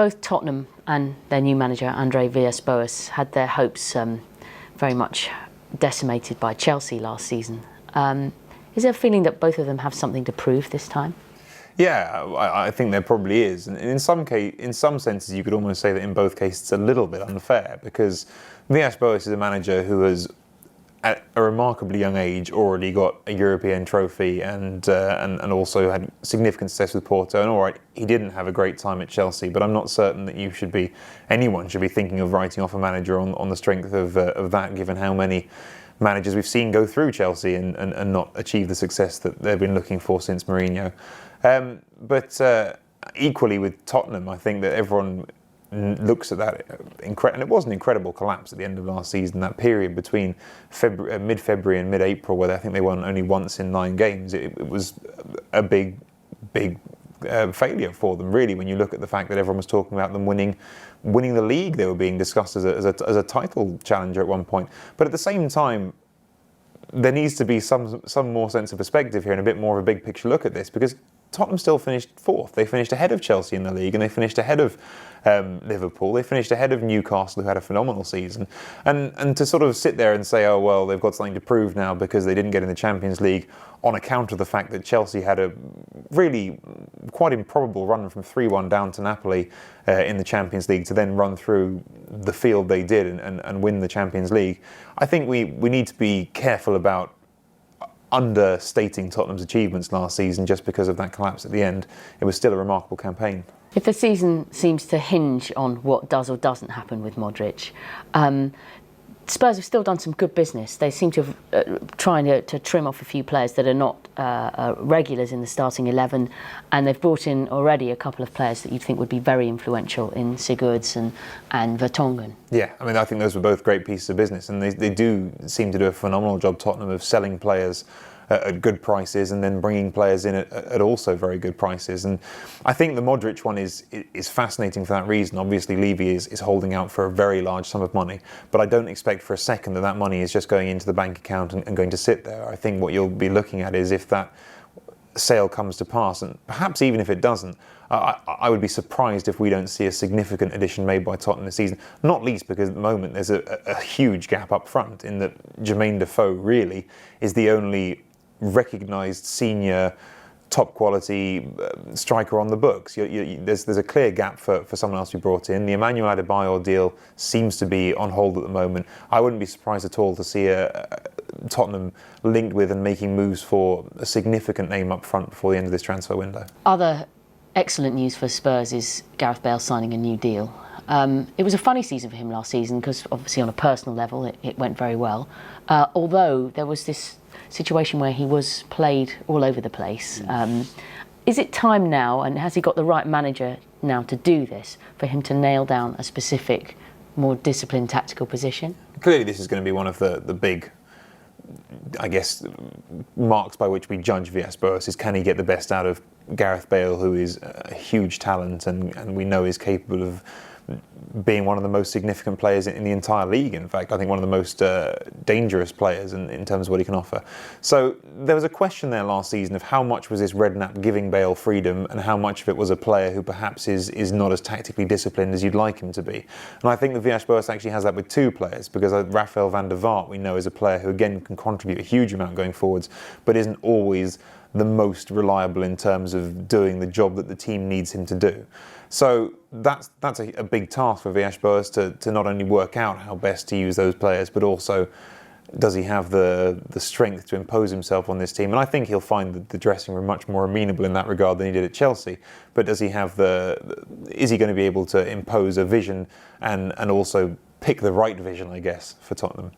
Both Tottenham and their new manager, André Villas-Boas, had their hopes very much decimated by Chelsea last season. Is there a feeling that both of them have something to prove this time? Yeah, I think there probably is. And in some senses, you could almost say that in both cases it's a little bit unfair, because Villas-Boas is a manager who has, at a remarkably young age, already got a European trophy and also had significant success with Porto. And all right, he didn't have a great time at Chelsea, but I'm not certain that anyone should be thinking of writing off a manager on the strength of that, given how many managers we've seen go through Chelsea and not achieve the success that they've been looking for since Mourinho. But equally with Tottenham, I think that everyone looks at that and it was an incredible collapse at the end of last season. That period between mid-February and mid-April, where I think they won only once in 9 games, it was a big failure for them, really. When you look at the fact that everyone was talking about them winning the league, they were being discussed as a title challenger at one point. But at the same time, there needs to be some more sense of perspective here and a bit more of a big picture look at this, because Tottenham still finished 4th. They finished ahead of Chelsea in the league, and they finished ahead of Liverpool. They finished ahead of Newcastle, who had a phenomenal season. And to sort of sit there and say, oh, well, they've got something to prove now because they didn't get in the Champions League on account of the fact that Chelsea had a really quite improbable run from 3-1 down to Napoli in the Champions League to then run through the field they did and win the Champions League. I think we need to be careful about understating Tottenham's achievements last season just because of that collapse at the end. It was still a remarkable campaign. If the season seems to hinge on what does or doesn't happen with Modrić, Spurs have still done some good business. They seem to have trying to trim off a few players that are not regulars in the starting 11, and they've brought in already a couple of players that you'd think would be very influential in Sigurdsson and Vertonghen. Yeah, I mean, I think those were both great pieces of business, and they do seem to do a phenomenal job, Tottenham, of selling players at good prices and then bringing players in at also very good prices. And I think the Modrić one is fascinating for that reason. Obviously, Levy is holding out for a very large sum of money, but I don't expect for a second that money is just going into the bank account and going to sit there. I think what you'll be looking at is if that sale comes to pass, and perhaps even if it doesn't, I would be surprised if we don't see a significant addition made by Tottenham this season, not least because at the moment there's a huge gap up front in that Jermaine Defoe really is the only recognised senior top quality striker on the books. There's a clear gap for someone else to be brought in. The Emmanuel Adebayor deal seems to be on hold at the moment. I wouldn't be surprised at all to see Tottenham linked with and making moves for a significant name up front before the end of this transfer window. Other excellent news for Spurs is Gareth Bale signing a new deal. It was a funny season for him last season because obviously on a personal level it went very well, although there was this situation where he was played all over the place. Is it time now, and has he got the right manager now to do this, for him to nail down a specific, more disciplined tactical position? Clearly this is going to be one of the big, I guess, marks by which we judge Villas-Boas is, can he get the best out of Gareth Bale, who is a huge talent and we know is capable of being one of the most significant players in the entire league. In fact, I think one of the most dangerous players in terms of what he can offer. So there was a question there last season of how much was this Redknapp giving Bale freedom and how much of it was a player who perhaps is not as tactically disciplined as you'd like him to be. And I think that Villas-Boas actually has that with 2 players, because Rafael van der Vaart we know is a player who again can contribute a huge amount going forwards, but isn't always the most reliable in terms of doing the job that the team needs him to do. So that's a big task for Villas-Boas to not only work out how best to use those players, but also does he have the strength to impose himself on this team? And I think he'll find the dressing room much more amenable in that regard than he did at Chelsea. But does he have is he going to be able to impose a vision and also pick the right vision, I guess, for Tottenham?